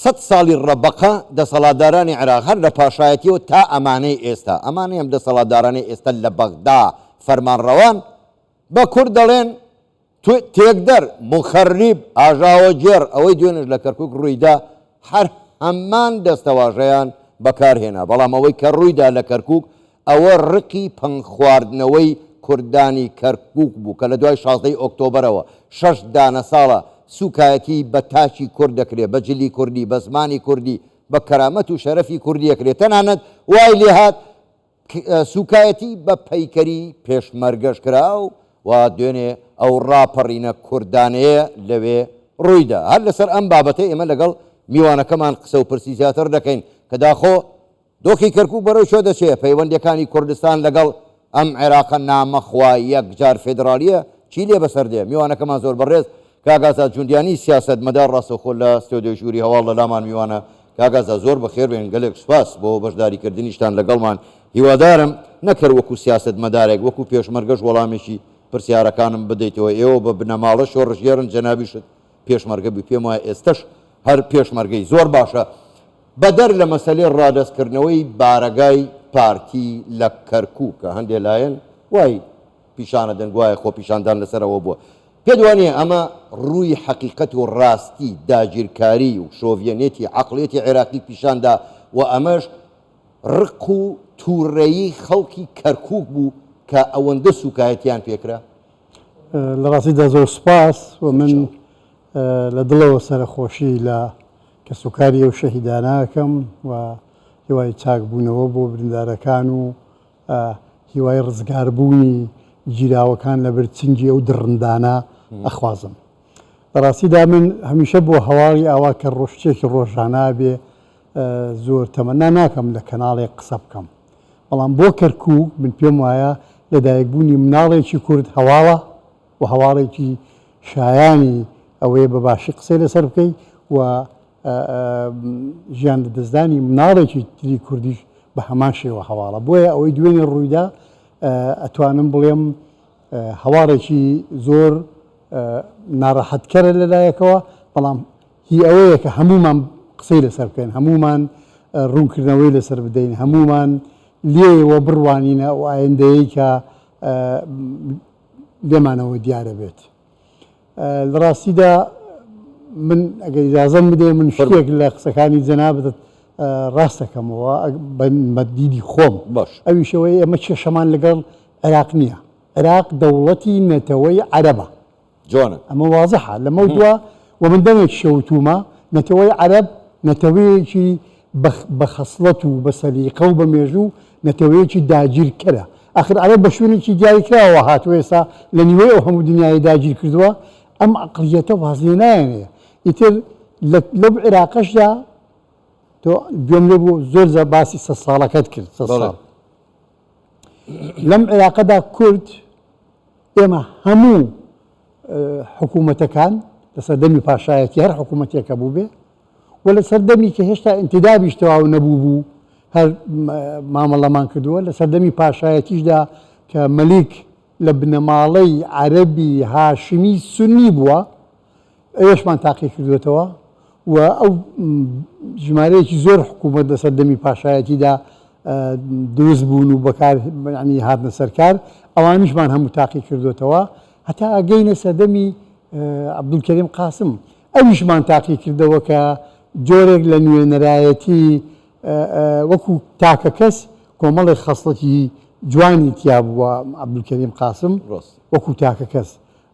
100 ساڵی ڕەبەقە دەسەڵاتدارانی عێراق هەر لە پاشایەتیەوە تا ئەمانەی ئێستا ئەمانەی ئەم دەسەڵاتدارانی ئێستا لە بەغدا فەرمانڕەوان بە کورد دەڵێن تێکدەر مخەریب ئاژاوەجێر ئەوەی دوێنش لە کەرکووک ڕوویدا هەر هەمان دەستەواژەیان بەکارهێنا بەڵام ئەوەی کە ڕوویدا لە کەرکووک ئەوە ڕقی پەنگ خواردنەوەی کوردانی کەرکووک بوو کە لە دوای 16 ئۆکتۆبرەوە 6 دانە ساڵە سوکایەتی بە تاچی کورد دەکرێت بە جلی کوردی بە زمانی کوردی بە کەرامەت و شەرەفی کوردی دەکرێت تەنانەت وای لێ هات سوکایەتی بە پەیکەری پێشمەرگەش کرا و دوێنێ ئەو ڕاپەڕینە کوردانەیە لەوێ ڕوویدا هەر لەسەر ئەم بابەتەی ئێمە لەگەڵ میوانەکەمان قسە و پرسی زیاتر دەکەین کە داخۆ دۆخی کەرکووک بەرەو چۆ دەچێت پەیوەندیەکانی کوردستان لەگەڵ ئەم عێراقە نامەخوا یەکجار فێدرالیە چی لێ بەسەر دێ میوانەکەمان زۆر بەڕێز کاگازا جوندیانی سیاست مەدار ڕاستەوخۆ لە ستۆدیۆ ژووری هەواڵ لە لامان میوانە کاگازا زۆر بەخێر بێن گەلێک سوپاس بۆ بەشداریکردنیشتان لەگەڵمان هیوادارم نەکرد وەکو سیاست مەدارێک وەکو پێشمەرگەش وەڵامێکی پرسیارەکانم بدەیتەوە ئێوە بە بنەماڵە شۆڕژێرن جەنابیشت پێشمەرگە بی پێم وایە ئێستش هەر پێشمەرگەی زۆر باشە بەدەر لە مەسەلەی ڕادەستکردنەوەی بارەگای پارتی لە کەرکووک کە هەندێک لایەن وای پیشانە دەنگ وایە خۆ پیشاندان لەسەرەوە بووە پێدوانێ ئەمە ڕووی حەقیقەت و ڕاستی داگیرکاری و شۆڤێنێتی عەقڵێتی عێراقی پیشاندا و ئەمەش ڕق و تووڕێیی خەڵکی کەرکووک بوو کە ئەوەندە سوکایەتیان پێکرا لە ڕاستیدا زۆر سوپاس و من لە دڵەوە سەرخۆشی لە کە سوکاری ئەو شەهیداناکەم و هیوای چاکبوونەوە بۆ بریندارەکان و هیوای ڕزگاربوونی گیراوەکان لە بەرچنگی ئەو دڕندانە ئەخوازم لە ڕاستیدا من هەمیشە بۆ هەواڵی ئاوا کە ڕۆژچێکی ڕۆژانە بێ زۆر تەمەنا ناکەم لە کەناڵێک قسە بکەم بەڵام بۆ کەرکووک من پێم وایە لەدایکبوونی مناڵێکی کورد هەواڵە و هەواڵێکی شایانی ئەوەیە بە باشی قسەی لەسەر بکەیت و ژیان دەستدانی مناڵێکی تری کوردیش بە هەمان شێوە هەواڵە بۆیە ئەوەی دوێنێ ڕوویدا ئەتوانم بڵێم هەواڵێکی زۆر ناڕەحەتکەرە لەلایەکەوە بەڵام هی ئەوەیە کە هەمومان قسەی لەسەر بکەین هەمومان ڕوونکردنەوەی لەسەر بدەین هەمومان لێوە بڕوانینە و ئایندەیە کە لێمانەوە دیارە بێت لە ڕاستیدا من ئەگەر ئیجازەم بدەێ من شتێک لە قسەکانی جەنابەت ڕاستەکەمەوە مەدیدی خۆم باش ئەویشەوەی ئەمە کێشەمان لەگەڵ عێراق نییە عێراق دەوڵەتی نەتەوەی عەرەبە جوانە ئەمە وازەحە لەمە دووە و من دەمێک شەوتومە نەتەوەی عەرەب نەتەوەیەکی بە خەسڵەت و بە سەلیقە و بە مێژوو نەتەوەیەکی داگیرکەرە ئاخر عەرەب بە شوێنێکی دیاریکراوە هاتووە ئێستا لە نیوەی ئەو هەموو دنیای داگیر کردووە ئەم عەقڵیەتە وازێ نایەنێ ئیتر لەو عێراقەشدا تۆ گوێم لێ بوو زۆر باسی 100 ساڵەکەت کرد 100 ساڵ لەم عێراقەدا کورد ئێمە هەموو حکوومەتەکان لە سەردەمی پاشایەتی هەر حکوومەتێکە بوو بێ و لە سەردەمی کە هێشتا ئینتیدابیش تەواو نەبوو بوو هەر مامەڵەمان کردووە لە سەردەمی پاشایەتیشدا کە مەلیک لە بنەماڵەی عەرەبی هاشمی سونی بووە ئێوەشمان تاقی کردوێتەوە و ئەو ژمارەیەکی زۆر حکوومەت لە سەردەمی پاشایەتیدا دروست بوون و بەکار ینی هاتنە سەرکار ئەوانیشمان هەموو تاقی کردوێتەوە هەتا ئەگەینە سەردەمی عەبدولکەریم قاسم ئەویشمان تاقی کردەوە کە جۆرێک لە نوێنەرایەتی وەکو تاکە کەس کۆمەڵی خەسڵەتی جوانی تیا بووە عەبدولکەریم قاسم وەکو تاکە کەس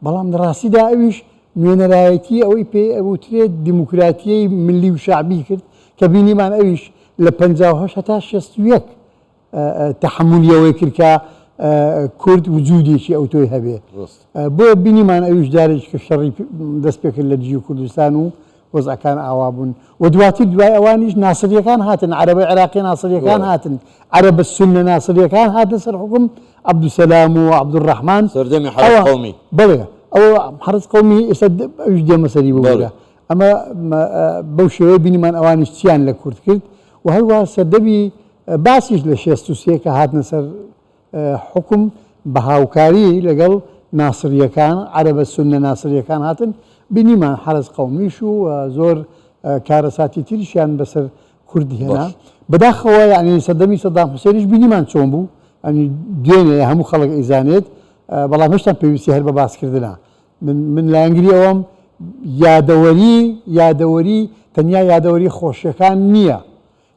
بەڵام لە ڕاستیدا ئەویش نوێنەرایەتی ئەوەی پێ ئەوترێت دیموکراتیەی ملی و شعبی کرد کە بینیمان ئەویش لە 58 هەتا 61 تەحمولیەوەی کرد کە کورد وجودێکی ئەو تۆی هەبێ بۆ بینیمان ئەویش جارێک کە شەڕی دەست پێ کرد لە دژی کوردستان و وەزعەکان ئاوا بوون و دواتر دوای ئەوانیش ناسریەکان هاتن عەرەبە عێراقی ناسریەکان هاتن عەرەبە سوننە ناسریەکان هاتن سەر حوکم عەبدولسەلام و عەبدولڕەحمان سەردەمی حەرەز قەومی بەڵێ ئەوە حەرەز قەومی ئێستا ئەویش دێمە سەری بووە ئەمە بەو شێوەیە بینیمان ئەوانیش چیان لە کورد کرد و هەروە سەردەمی باسیش لە 63 کە هاتنە سەر حکم بە هاوکاری لەگەڵ ناسریەکان عەرەبە سوننە ناسریەکان هاتن بینیمان حەرەز قەومیش و زۆر کارەساتی تریشیان بەسەر کوردی هێنا بەداخەوە یعنی سەردەمی سەدام حوسێنیش بینیمان چۆن بوو ئەنی دوێنێ هەموو خەڵک ئیزانێت بەڵام هێشتا پێویستی هەر بە باسکردنە من لە ئەنگلی ئەوەم یادەوەری تەنیا یادەوەری خۆشیەکان نییە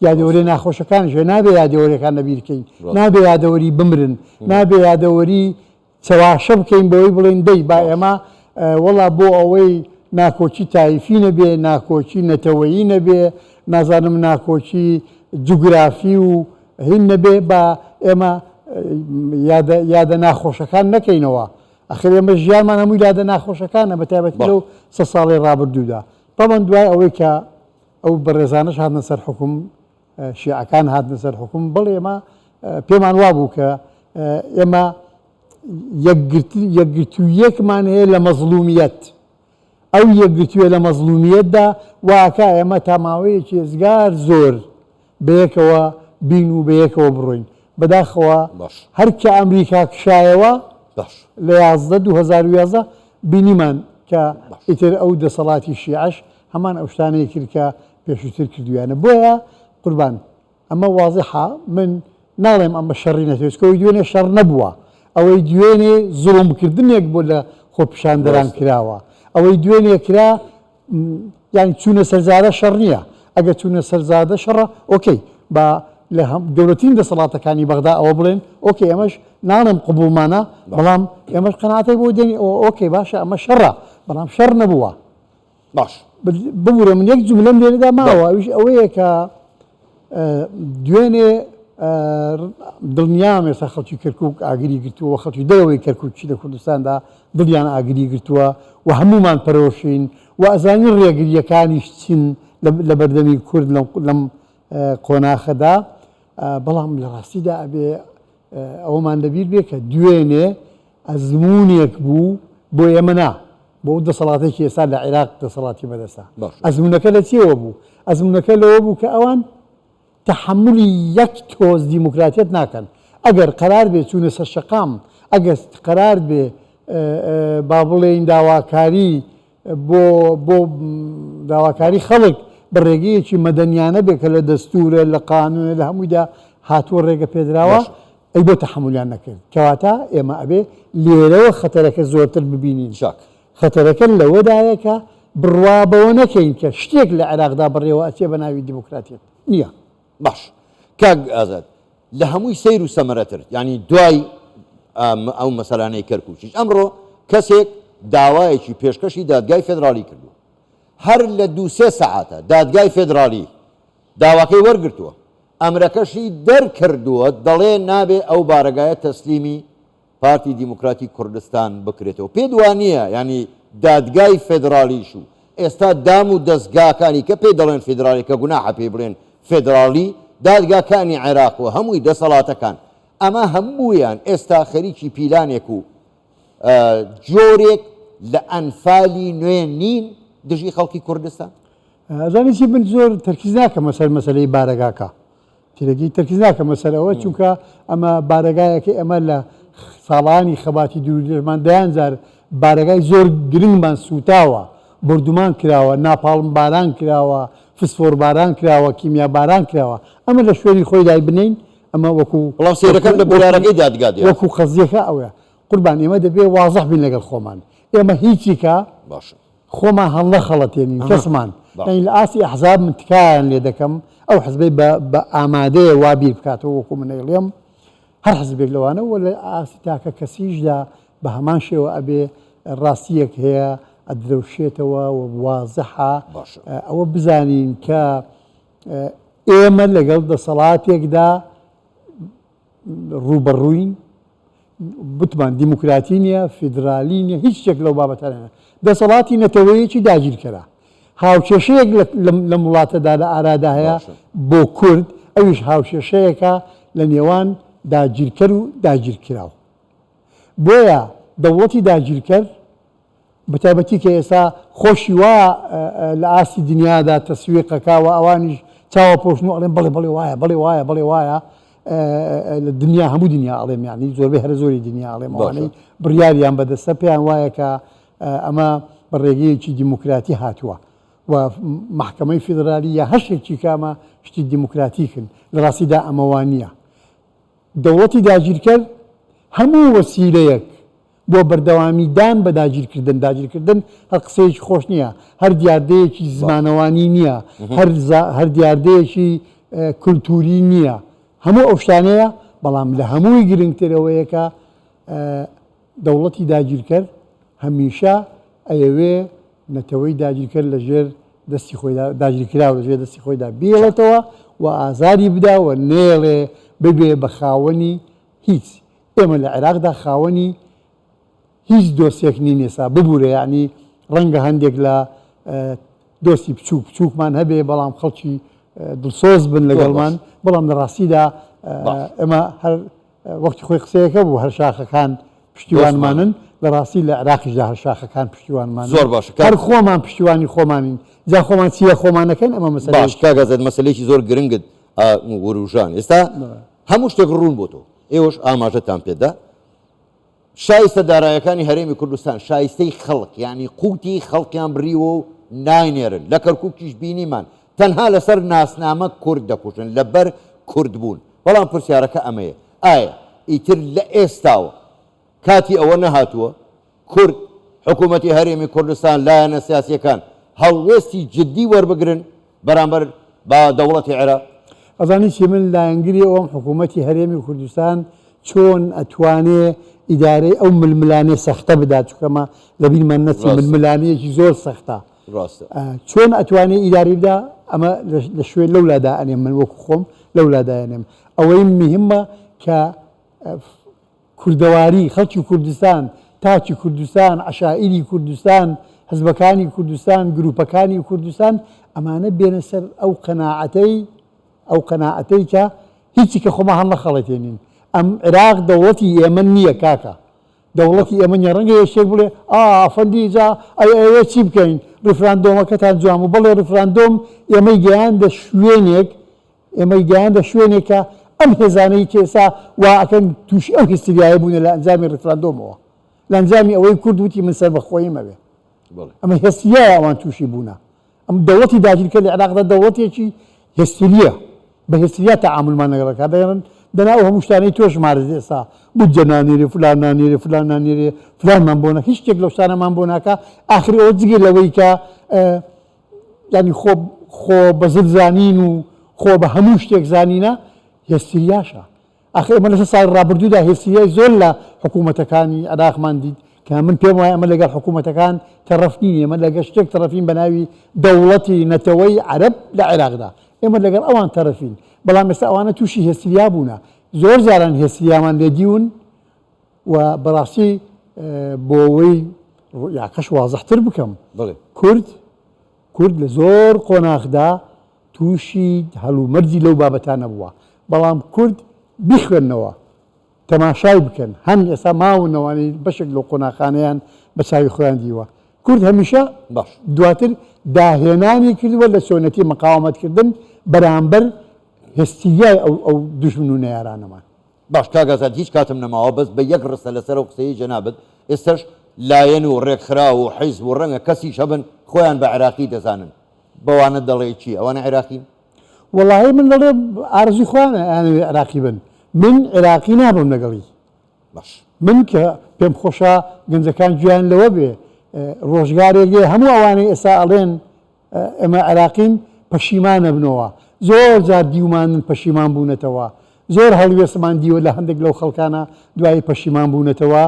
یادەوەری ناخۆشەکانش نابێ یادەوەریەکان لەبیرکەین نابێ یادەوەری بمرن نابێ یادەوەری چەواشە بکەین بەوەی بڵێن دەی با ئێمە وەڵا بۆ ئەوەی ناکۆچی تایفی نەبێ ناکۆچی نەتەوەیی نەبێ نازانم ناکۆچی جوگرافی و هین نەبێ بە ئێمە یادە ناخۆشەکان نەکەینەوە ئەخر ئێمە ژیانمان هەمووی یادە ناخۆشەکانە بە تایبەتی لەو 100 ساڵی ڕابردوودا بەڵام دوای ئەوەی کە ئەو بەڕێزانش هاتنە سەر حکوم شیعەکان هاتنە سەر حکوم بڵێ ئێمە پێمان وا بوو کە ئێمە یەکگرتوویەکمان هەیە لە مەزلومیەت ئەو یەکگرتوویە لە مەزلومیەتدا واکە ئێمە تاماوەیەکی ێزگار زۆر بەیەکەوە بین و بەیەکەوە بڕۆین بەداخەوە هەرکە ئەمریکا کشایەوە لە 2011 بینیمان کە ئیتر ئەو دەسەڵاتی شیعەش هەمان ئەو شتانەیە کرد کە پێشووتر کردویانە بۆیە قوربان ئەمە واضحە من ناڵێم ئەمە شەڕی نەتوێتکەوەی دوێنێ شەڕ نەبووە ئەوەی دوێنێ زوڵمکردنێک بۆ لە خۆپیشاندەران کراوە ئەوەی دوێنێ کرا یانی چوونە سەرزادە شەڕ نییە ئەگە چوونە سەرزادە شەڕە ئۆکەی بە لە دەوڵەتین دەسەڵاتەکانی بەغدا ئەوە بڵێن ئۆکەی ئەمەش ناڵێم قبوڵمانە بەڵام ئێمەش قەناعەتێک بۆ دێنی ئۆکەی باشە ئەمە شەڕە بەڵام شەڕ نەبووە باش ببوورە من یەک جملەم لێرەدا ماوە ئەویش ئەوەیە کە دوێنێ دڵنیام ێستا خەڵکی کەرکووک ئاگری گرتووە خەڵکی دەرەوەی کەرکووکی لە کوردستاندا دڵیان ئاگری گرتووە و هەمومان پەرۆشین و ئەزانی ڕێگریەکانیش چین لە بەردەمی کورد لەم قۆناخەدا بەڵام لە ڕاستیدا ئەبێ ئەوەمان لەبیر بێ کە دوێنێ ئەزمونێک بوو بۆ ئێمە نا بۆ دەسەڵاتێکی ئێستا لە عێراق دەسەڵاتی بەدەستا ئەزمونەکە لە چێوە بوو ئەزمونەکە لەوە بوو کە ئەوان تحملی یەک تۆز دیموکراتیت ناکەن ئەگەر قەرار بێ چوونە سەر شەقام ئەگەر قەرار بێ با بڵێین داواکاری بۆ داواکاری خەڵک بە ڕێگەیەکی مەدەنیانە بێ کە لە دەستورە لە قانونە لە هەموویدا هاتووە ڕێگە پێدراوە ئەی بۆ تەحملیان نەکرد کەواتە ئێمە ئەبێ لێرەوە خەتەرەکە زۆرتر ببینین خەتەرەکە لەوەدایە کە بڕوابەوە نەکەین کە شتێک لە عێراقدا بڕێوە ئەچێ بە ناوی دیموکراتیت نییە باش کاک ئازاد لە هەمووی سەیر و سەمەرەتر ینی دوای ئەو مەسەلانەی کەرکووکیش ئەمڕۆ کەسێک داوایەکی پێشکەشی دادگای فێدرالی کردو هەر لە 2-3 سەعاتە دادگای فێدرالی داواکەی وەرگرتووە ئەمرەکەشی دەرکردووە دەڵێ نابێ ئەو بارگایە تەسلیمی پارتی دیموکراتی کوردستان بکرێتەوە پێ دوانییە ینی دادگای فێدرالیش و ئێستا دام و دەستگاکانی کە پێ دەڵێن فێدرالی کە گوناحە پێ بڵێن فێدرالی دادگاکانی عێراق و هەمووی دەسەڵاتەکان ئەمە هەموویان ئێستا خەریکی پیلانێک و جۆرێک لە ئەنفالی نوێ نین دژی خەڵکی کوردستان ئەزانیی من زۆر تەرکیز ناکەم مەسەر مەسەلەی بارەگاکە تێرەگی تەرکیز ناکەم مەسەرەوە چونکە ئەمە بارەگایەکە ئەمە لە ساڵانی خەباتی دوورودێژمان دەیانجار بارەگای زۆر گرنگمان سوتاوە بردومان کراوە ناپاڵم باران کراوە فسفۆر باران کراوە کیمیا باران کراوە ئەمە لە شوێنی خۆی دای بنین ئەمە وەکو بەڵام سێرەکەم لە بۆلارەکەی دادگا وەکو خەزیەکە ئەوەیە قوربان ئێمە دەبێ واضح بین لەگەڵ خۆمان ئێمە هیچیکە باشە خۆمان هەڵ نەخەڵەتێنین کەسمان لە ئاسی ئەحزاب من تکایان لێ دەکەم ئەو حزبەی بە ئامادەیە وابیر بکاتەوە وەکو منەڵێم هەر حزبێک لەوانە وە لە ئاسی تاکە کەسیشدا بە هەمان شێوە ئەبێ ڕاستیەک هەیە ئەدرەوشێتەوە و وازەحە ئەوە بزانین کە ئێمە لەگەڵ دەسەڵاتێکدا ڕوبەڕووین بتمان دیموکراتی نییە فیدرالی نییە هیچ شتێک لەو بابەتانە دەسەڵاتی نەتەوەیەکی داگیرکەرە هاوکێشەیەک لە وڵاتەدا لە ئارادا هەیە بۆ کورد ئەویش هاوکێشەیەکە لە نێوان داگیرکەر و داگیرکراوە بۆیە دەوڵەتی داگیرکەر بەتایبەتی کە ئێستا خۆشی وا لە ئاستی دنیادا تەسویقەکەوە ئەوانیش چاوە پۆشن و ئەڵێن بڵێ بڵێ وایە بڵێ وایە بڵێ وایە لە دنیا هەموو دنیا ئەڵێم یانی زۆربەی هەر زۆری دنیا ئەڵێم ئەوانەی بڕیاریان بەدەستە پێیان وایە کە ئەمە بە ڕێگەیەکی دیموکراتی هاتووە و محکمەی فیدرالی یا هەشتێکی کامە شتی دیموکراتیکن لە ڕاستیدا ئەمەوانە دەوڵەتی داگیرکەر هەموو وەسیلەیەک بۆ بەردەوامی دان بە داگیرکردن هەر قسەیەکی خۆش نییە هەر دیاردەیەکی زمانەوانی نییە هەر دیاردەیەکی کولتوری نییە هەموو ئەو شتانەیە بەڵام لە هەمووی گرنگترەوەیەکە دەوڵەتی داگیرکەر هەمیشە ئەیەوێ نەتەوەی داگیرکەر لەژێر دەستی خۆیدا داگیرکراوە لەژێر دەستی خۆیدا بێڵێتەوە و ئازاری بداوە نێڵێ ببێ بە خاوەنی هیچ ئێمە لە عێراقدا خاوەنی هیچ دۆستێک نین ێستا ببوورە یعنی ڕەنگە هەندێک لە دۆستی بچووکمان هەبێ بەڵام خەڵکی دڵسۆز بن لەگەڵمان بەڵام لە ڕاستیدا ئەمە هەر وەختی خۆی قسەیەکە بوو هەر شاخەکان پشتیوانمانن لە ڕاستی لە عێراقیشدا هەر شاخەکان پشتیوانمان زۆر باشە هەر خۆمان پشتیوانی خۆمانین جا خۆمان چیە خۆمانەکەن ئەمە مەسەلە باش کاگازت مەسلەیەکی زۆر گرنگت وروژان ئێستا هەموو شتێک ڕوون بۆ تۆ ئێوەش ئاماژەتان پێدا شایستە دارایەکانی هەرێمی کوردستان شایستەی خەڵک یعنی قوتی خەڵکیان بڕیوە و ناینێرن لە کەرکووکیش بینیمان تەنها لەسەر ناسنامە کورد دەکوژن لەبەر کورد بوون بەڵام پرسیارەکە ئەمەیە ئایا ئیتر لە ئێستاوە کاتی ئەوە نەهاتووە کورد حکوومەتی هەرێمی کوردستان لایەنە سیاسیەکان هەڵوێستی جددی وەربگرن بەرامبەر با دەوڵەتی عێراق ئەزانی چی من لایەنگری ئەوم حکوومەتی هەرێمی کوردستان چۆن ئەتوانێ ئیدارەی ئەو ململانێ سەختە بدات چکەمە لە بیرمان نەچی ململانەیەکی زۆر سەختە چۆن ئەتوانێ ئیداری بدا ئەمە لە شوێن لەولادا ئەنێم من وەکو خۆم لەولادایەنێم ئەوەی مهمە کە کوردەواری خەڵکی کوردستان تاکی کوردستان عشائری کوردستان حزبەکانی کوردستان گروپەکانی کوردستان ئەمانە بێنە سەر ئەو قەناعەتەی کە هیچی کە خۆمە هەڵ نەخەڵەتێنین ئەم عێراق دەوڵەتی ئێمە نییە کاکە دەوڵەتی ئێمە ڕەنگە یەشێک بڵێ ئافەندی جا ئەوێ چی بکەین ڕفراندۆمەکەتان جوام و بەڵێ ڕفراندۆم ئێمەی گەیاندە شوێنێکە ئەم هێزانەی کێسا واکەن تووشی ئەو هیستریایە بوون لە ئەنجامی ڕفراندۆمەوە لە ئەنجامی ئەوەی کورد وتی من سەر بەخۆیمە بێ ئەمە هێستریایە ئەوان تووشی بوونە ئەم دەوڵەتی داگیرکە لە عێراقدا دەوڵەتێکی هێستریە بە هێستریا تەعاملمان لەگەڵەکە دەیڵن دەنا ئەو هەموو شتانەی تۆش مارز ئێستا بودجە نانێرێ فلان نانێرێ فلان نانێرێ فلانمان بۆ نەکە هیچ شتێک لەو شتانەمان بۆ ناکە ئاخر ئەوە جگە لەوەی کە ینی خۆ بە زر زانین و خۆ بە هەموو شتێک زانینە هێستریاشە ئاخر ئێمە لەسەر ساڵی ڕابردوودا هێستریای زۆر لە حکوومەتەکانی عێراقمان دیت کە من پێم وایە ئەمە لەگەڵ حکوومەتەکان تەرەف نین ئێمە لەگەڵ شتێک تەرەفین بە ناوی دەوڵەتی نەتەوەی عەرەب لە عێراقدا ئێمە لەگەڵ ئەوان تەرەفین بەڵام ئێستا ئەوانە تووشی هێستریا بوونە زۆر جاران هێستریامان لێ دیون و بەڕاستی بۆ ئەوەی یاکەش وازەحتر بکەم کورد لە زۆر قۆناغدا تووشی هەڵومەرجی لەو بابەتانە بووە بەڵام کورد بیخوێنەوە تەماشای بکەن هەم ئێستا ماونەوانی بەشێک لەو قۆناغانەیان بە چاوی خۆیان دیوە کورد هەمیشە دواتر داهێنانی کردووە لە چۆنەتی مەقاومەتکردن بەرامبەر هێستریای ئەو دوژمن و نەیارانەمان باش کاگازات هیچ کاتم نەماوە بەس بە یەک ڕستە لەسەر ئەو قسەی جەنابەت ئێستاش لایەن و ڕێکخرا و حیزب و ڕەنگە کەسیش هەبن خۆیان بە عێراقی دەزانن بەوانە دەڵێ چی ئەوانە عێراقین وەڵاهی من دەڵێ ئارزوی خۆیانە ئەیانەوێ عێراقی بن من عێراقی نابم لەگەڵی باش من کە پێم خۆشە گەنجەکان گویان لەوە بێ ڕۆژگارێک هەموو ئەوانەی ئێستا ئەڵێن ئێمە عێراقین پەشیمانە بنەوە زۆر جار دیومانن پەشیمان بوونەتەوە زۆر هەڵوێسمان دیوە لە هەندێک لەو خەڵکانە دوایی پەشیمان بوونەتەوە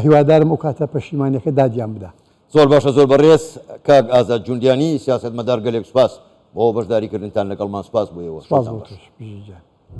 هیوادارم ئەو کاتە پەشیمانیەکە دادیان بدە زۆر باشە زۆر بەڕێز کاک ئازاد جوندیانی سیاسەتمەدار گەلێک سوپاس بۆ بەشداریکردنتان لەگەڵمان سپاس بۆ ئێوە سپاس بۆ تۆش